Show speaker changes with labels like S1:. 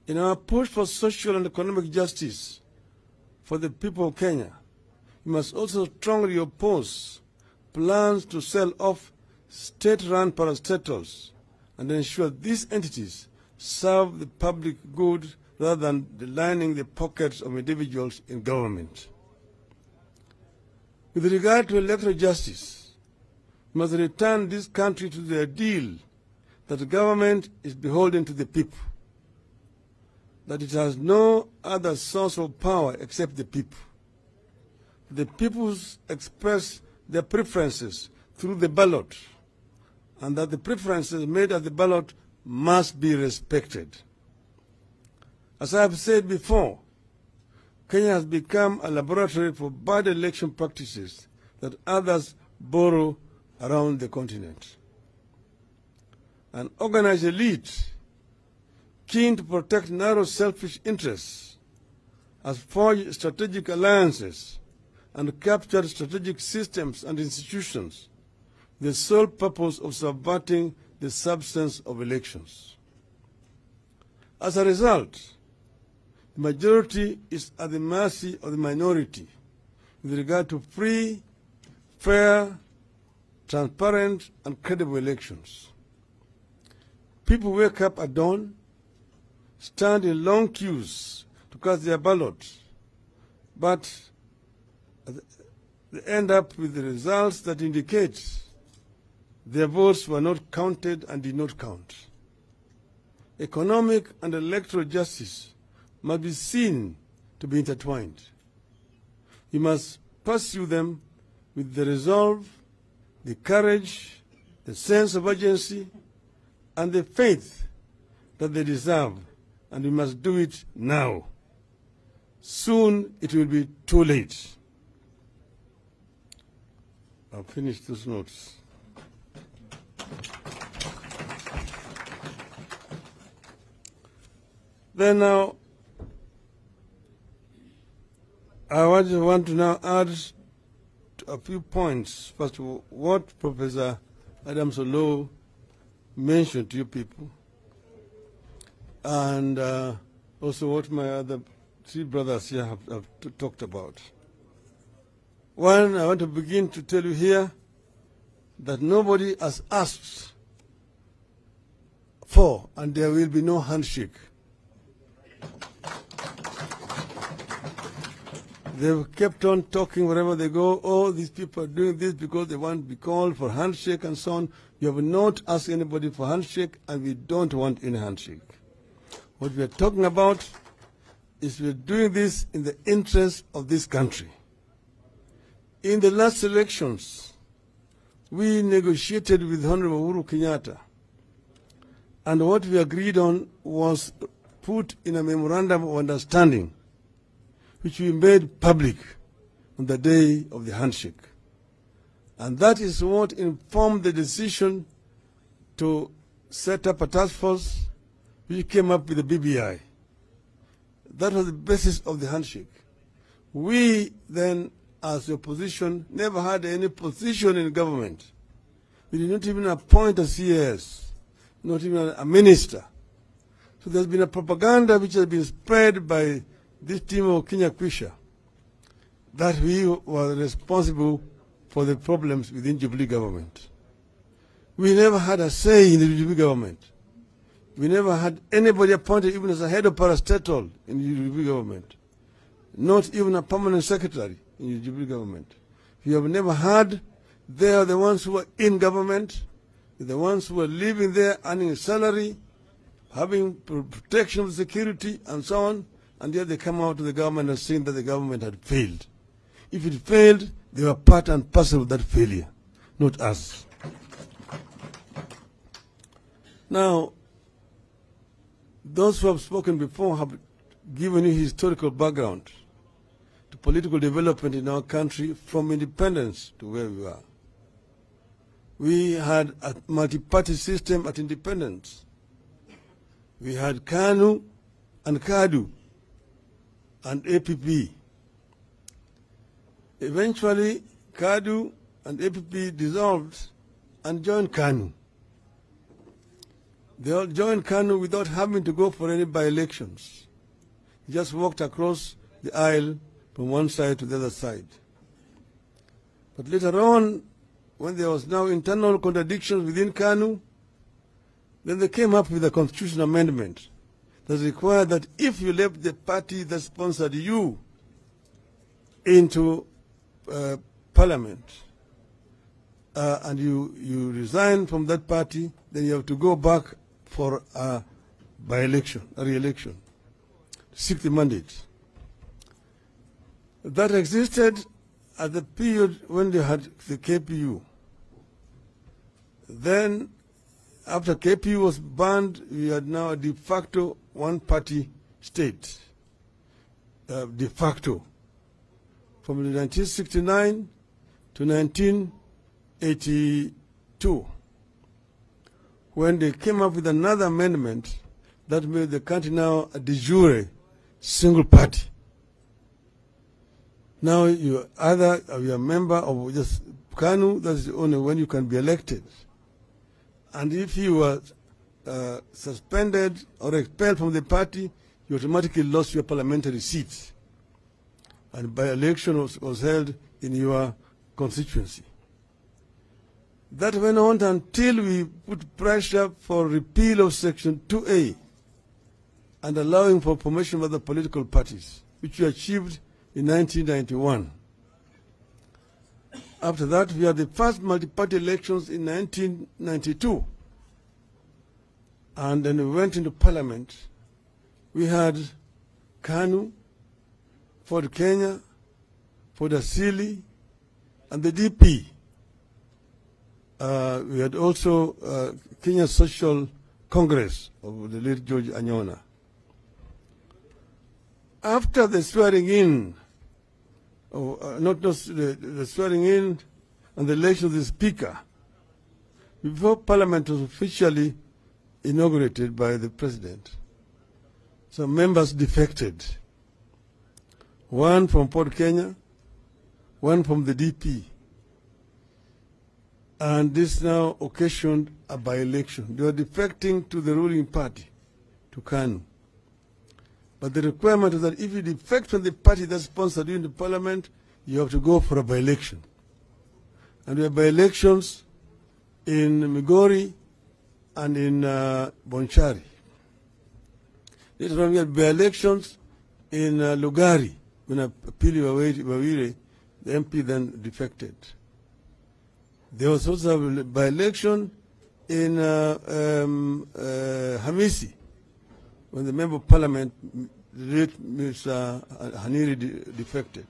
S1: In our push for social and economic justice for the people of Kenya, we must also strongly oppose plans to sell off state-run parastatals and ensure these entities serve the public good rather than lining the pockets of individuals in government. With regard to electoral justice, we must return this country to the ideal that the government is beholden to the people, that it has no other source of power except the people. The people express their preferences through the ballot, and that the preferences made at the ballot must be respected. As I have said before, Kenya has become a laboratory for bad election practices that others borrow around the continent. An organized elite keen to protect narrow selfish interests has forged strategic alliances and captured strategic systems and institutions with the sole purpose of subverting the substance of elections. As a result, the majority is at the mercy of the minority with regard to free, fair, transparent, and credible elections. People wake up at dawn, stand in long queues to cast their ballots, but they end up with the results that indicate their votes were not counted and did not count. Economic and electoral justice must be seen to be intertwined. We must pursue them with the resolve, the courage, the sense of urgency, and the faith that they deserve, and we must do it now. Soon it will be too late. I'll finish those notes. Then now, I want to now add a few points. First of all, what Professor Adams-Ollo mentioned to you people, and also what my other three brothers here have talked about. One, I want to begin to tell you here that nobody has asked for, and there will be no handshake. They've kept on talking wherever they go, oh, these people are doing this because they want to be called for handshake and so on. You have not asked anybody for handshake, and we don't want any handshake. What we are talking about is we are doing this in the interest of this country. In the last elections, we negotiated with Honorable Uhuru Kenyatta, and what we agreed on was put in a memorandum of understanding, which we made public on the day of the handshake. And that is what informed the decision to set up a task force which came up with the BBI. That was the basis of the handshake. We then, as the opposition, never had any position in government. We did not even appoint a CAS, not even a minister. So there's been a propaganda which has been spread by this team of Kenya Kwisha that we were responsible for the problems within Jubilee government. We never had a say in the Jubilee government. We never had anybody appointed even as a head of parastatal in the Jubilee government. Not even a permanent secretary in the Jubilee government. We have never had. They are the ones who are in government, the ones who are living there, earning a salary, having protection of security, and so on, and yet they come out to the government and saying that the government had failed. If it failed, they were part and parcel of that failure, not us. Now, those who have spoken before have given you historical background to political development in our country from independence to where we are. We had a multi-party system at independence. We had KANU and KADU and APP. Eventually, KADU and APP dissolved and joined KANU. They all joined KANU without having to go for any by-elections. He just walked across the aisle from one side to the other side. But later on, when there was now internal contradictions within KANU, then they came up with a constitutional amendment that required that if you left the party that sponsored you into parliament and you resign from that party, then you have to go back for a by-election, a re-election, to seek the mandate. That existed at the period when they had the KPU. Then, after KPU was banned, we had now a de facto one-party state, de facto, from 1969 to 1982, when they came up with another amendment that made the country now a de jure single party. Now you either are a member of just KANU, that's the only when you can be elected. And if you were suspended or expelled from the party, you automatically lost your parliamentary seat. And by-election was held in your constituency. That went on until we put pressure for repeal of Section 2A and allowing for formation of other political parties, which we achieved in 1991. After that, we had the first multi-party elections in 1992. And then we went into parliament. We had KANU, Ford Kenya, Ford Asili, and the DP. We had also Kenya Social Congress of the late George Anyona. After the swearing in, the swearing in and the election of the Speaker, before Parliament was officially inaugurated by the President, some members defected. One from Port Kenya, one from the DP. And this now occasioned a by-election. They were defecting to the ruling party, to KANU. But the requirement is that if you defect from the party that sponsored you in the parliament, you have to go for a by-election. And we have by-elections in Migori and in Bonchari. Later on we had by-elections in Lugari, when Pili Wawire, the MP, then defected. There was also a by-election in Hamisi, when the member of parliament, the late Mr. Haniri, defected.